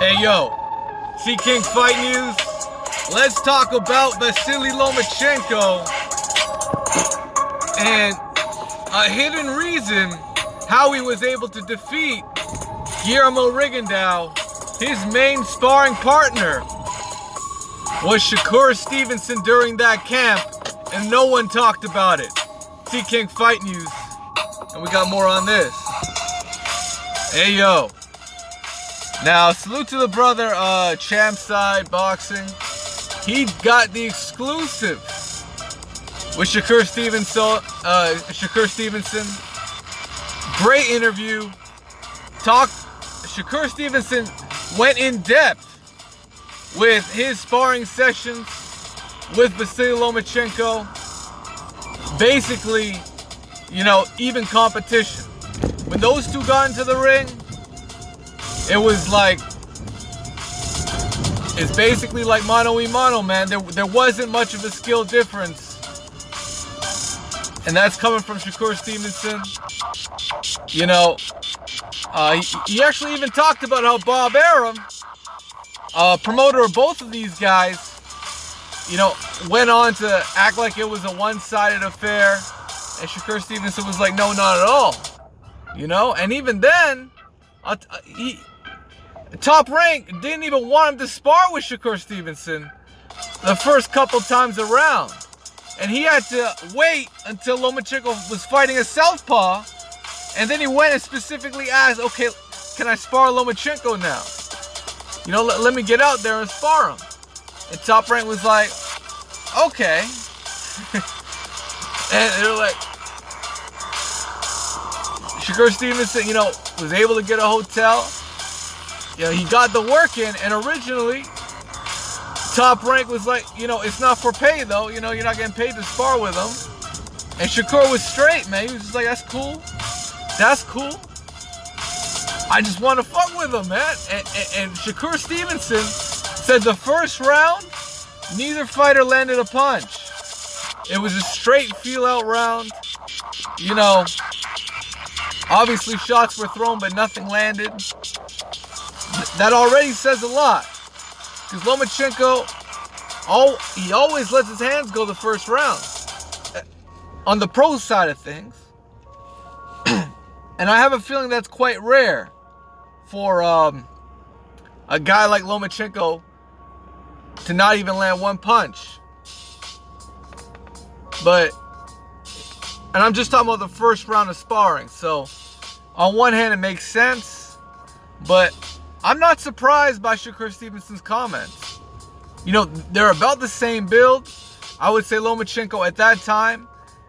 Hey yo, C King Fight News. Let's talk about Vasily Lomachenko and a hidden reason how he was able to defeat Guillermo Rigondeaux. His main sparring partner was Shakur Stevenson during that camp, and no one talked about it. C King Fight News, and we got more on this. Hey yo. Now, salute to the brother, Champ Side Boxing. He got the exclusive with Shakur Stevenson. Great interview. Shakur Stevenson went in depth with his sparring sessions with Vasily Lomachenko. Basically, you know, even competition. When those two got into the ring, it was like, it's basically like mano a mano, man. There wasn't much of a skill difference. And that's coming from Shakur Stevenson. You know, he actually even talked about how Bob Arum, promoter of both of these guys, you know, went on to act like it was a one-sided affair. And Shakur Stevenson was like, no, not at all. You know, and even then, Top Rank didn't even want him to spar with Shakur Stevenson the first couple times around. And he had to wait until Lomachenko was fighting a southpaw. And then he went and specifically asked, okay, can I spar Lomachenko now? You know, let me get out there and spar him. And Top Rank was like, okay. And they're like, Shakur Stevenson, you know, was able to get a hotel. You know, he got the work in, and originally, Top Rank was like, you know, it's not for pay though. You know, you're not getting paid to spar with him. And Shakur was straight, man. He was just like, that's cool. That's cool. I just want to fuck with him, man. And Shakur Stevenson said the first round, neither fighter landed a punch. It was a straight feel-out round. You know, obviously shots were thrown, but nothing landed. That already says a lot. Because Lomachenko, he always lets his hands go the first round. On the pro side of things. And I have a feeling that's quite rare for a guy like Lomachenko to not even land one punch. But, and I'm just talking about the first round of sparring. So, on one hand, it makes sense. But I'm not surprised by Shakur Stevenson's comments. You know, they're about the same build. I would say Lomachenko at that time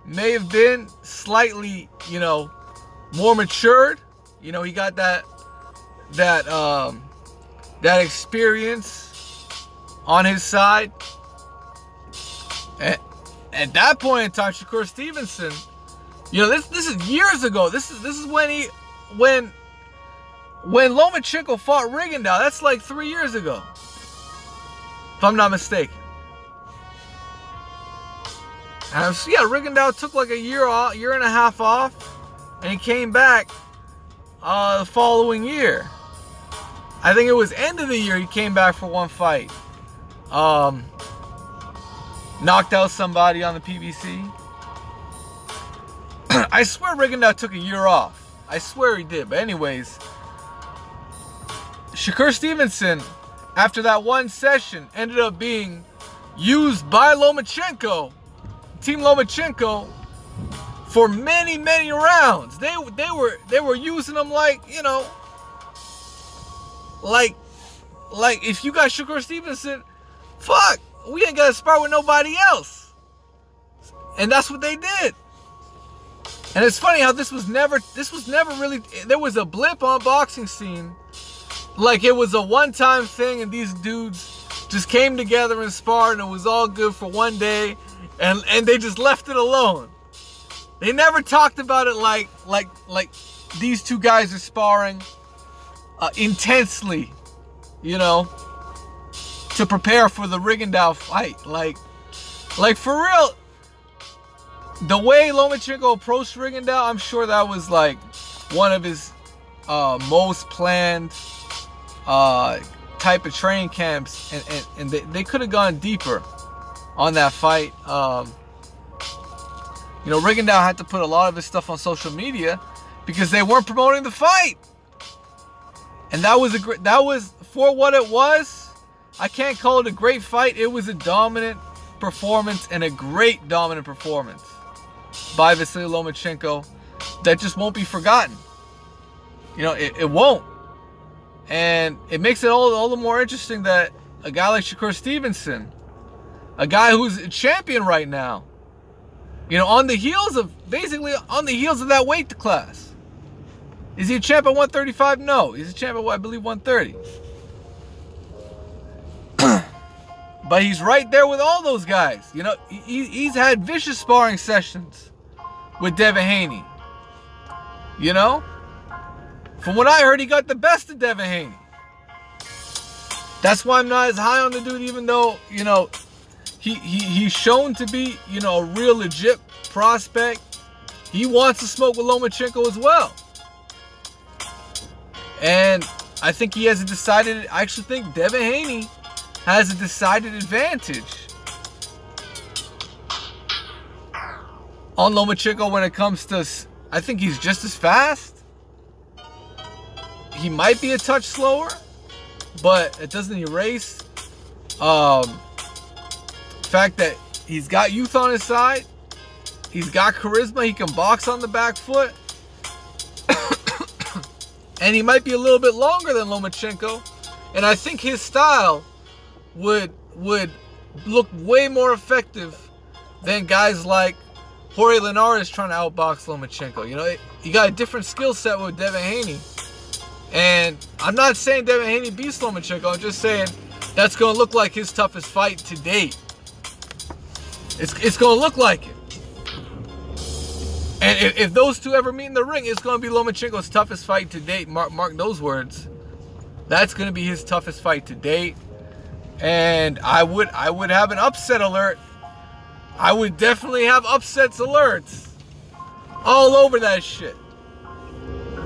may have been slightly, you know, more matured. You know, he got that experience on his side. And at that point in time, Shakur Stevenson, you know, this is years ago. This is when Lomachenko fought Rigondeaux. That's like 3 years ago, if I'm not mistaken. And yeah, Rigondeaux took like a year and a half off, and he came back the following year. I think it was end of the year he came back for one fight. Knocked out somebody on the PBC. I swear Rigondeaux took a year off. I swear he did. But anyways, Shakur Stevenson, after that one session, ended up being used by Lomachenko, Team Lomachenko, for many, many rounds. They were using him like, you know, like if you got Shakur Stevenson, fuck, we ain't gotta spar with nobody else. And that's what they did. And it's funny how this was never really, there was a blip on boxing scene. Like it was a one-time thing, and these dudes just came together and sparred, and it was all good for one day, and they just left it alone. They never talked about it like these two guys are sparring intensely, you know, to prepare for the Rigondeaux fight. Like for real, the way Lomachenko approached Rigondeaux, I'm sure that was like one of his most planned type of training camps, and they could have gone deeper on that fight. You know, Rigondeaux had to put a lot of his stuff on social media because they weren't promoting the fight. And that was for what it was. I can't call it a great fight. It was a dominant performance, and a great dominant performance by Vasily Lomachenko that just won't be forgotten. You know, it won't. And it makes it all the more interesting that a guy like Shakur Stevenson, a guy who's a champion right now, you know, basically on the heels of that weight class. Is he a champ at 135? No. He's a champ at, I believe, 130. But he's right there with all those guys. You know, he's had vicious sparring sessions with Devin Haney. You know? From what I heard, he got the best of Devin Haney. That's why I'm not as high on the dude, even though, you know, he's shown to be, you know, a real legit prospect. He wants to smoke with Lomachenko as well. And I think he has I actually think Devin Haney has a decided advantage on Lomachenko when it comes to, I think he's just as fast. He might be a touch slower, but it doesn't erase the fact that he's got youth on his side. He's got charisma. He can box on the back foot. And he might be a little bit longer than Lomachenko. And I think his style would look way more effective than guys like Jorge Linares trying to outbox Lomachenko. You know, you got a different skill set with Devin Haney. And I'm not saying Devin Haney beats Lomachenko. I'm just saying that's going to look like his toughest fight to date. It's going to look like it. And if those two ever meet in the ring, it's going to be Lomachenko's toughest fight to date. Mark those words. That's going to be his toughest fight to date. And I would have an upset alert. I would definitely have upsets alerts all over that shit.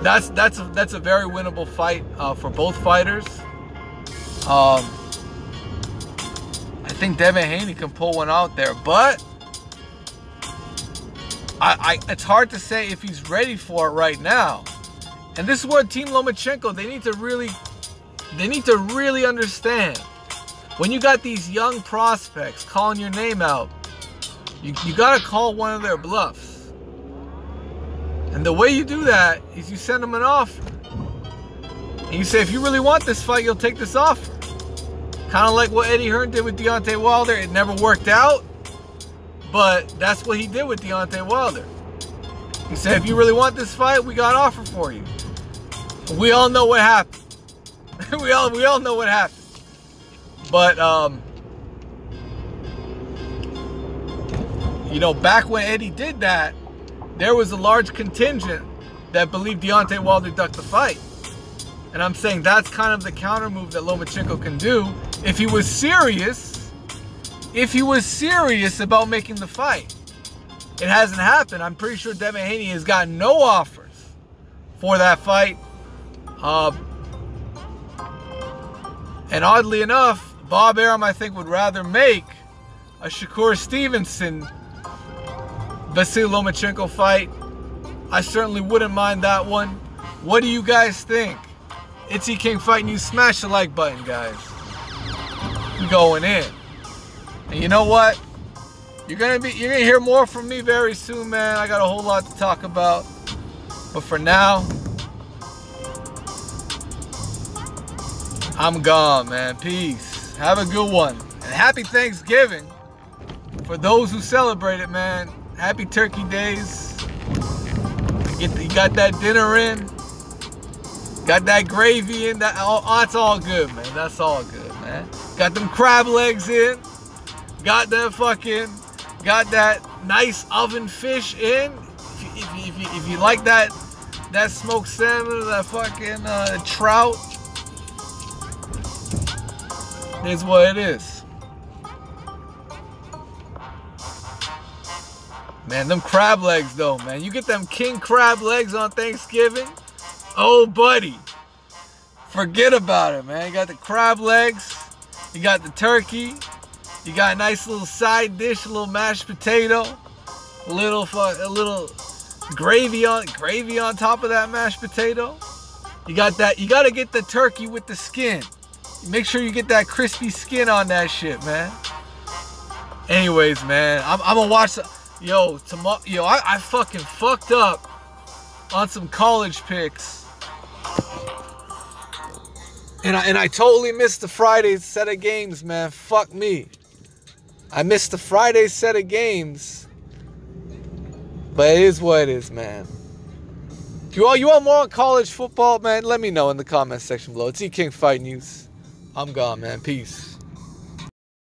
That's a very winnable fight for both fighters. I think Devin Haney can pull one out there, but it's hard to say if he's ready for it right now. And this is where Team Lomachenko, they need to really understand. When you got these young prospects calling your name out, you gotta call one of their bluffs. And the way you do that is you send them an offer. And you say, if you really want this fight, you'll take this offer. Kind of like what Eddie Hearn did with Deontay Wilder. It never worked out, but that's what he did with Deontay Wilder. He said, if you really want this fight, we got an offer for you. We all know what happened. we all know what happened. But, you know, back when Eddie did that, there was a large contingent that believed Deontay Wilder ducked the fight. And I'm saying that's kind of the counter move that Lomachenko can do if he was serious. If he was serious about making the fight. It hasn't happened. I'm pretty sure Devin Haney has gotten no offers for that fight. And oddly enough, Bob Arum, I think, would rather make a Shakur Stevenson Vasily Lomachenko fight. I certainly wouldn't mind that one. What do you guys think? Itzy King Fight News. Smash the like button, guys. We going in. And you know what? You're gonna hear more from me very soon, man. I got a whole lot to talk about. But for now, I'm gone, man. Peace. Have a good one. And happy Thanksgiving for those who celebrate it, man. Happy Turkey Days. You got that dinner in. Got that gravy in. That's all good, man. That's all good, man. Got them crab legs in. Got that nice oven fish in. If you like that smoked salmon or that fucking trout, here's what it is. Man, them crab legs though, man. You get them king crab legs on Thanksgiving. Oh, buddy. Forget about it, man. You got the crab legs. You got the turkey. You got a nice little side dish, a little mashed potato, a little gravy on top of that mashed potato. You got that. You got to get the turkey with the skin. Make sure you get that crispy skin on that shit, man. Anyways, man, I'm gonna watch. Tomorrow. I fucking fucked up on some college picks, and I totally missed the Friday set of games, man. Fuck me. I missed the Friday set of games, but it is what it is, man. You want more on college football, man? Let me know in the comment section below. It's E King Fight News. I'm gone, man. Peace.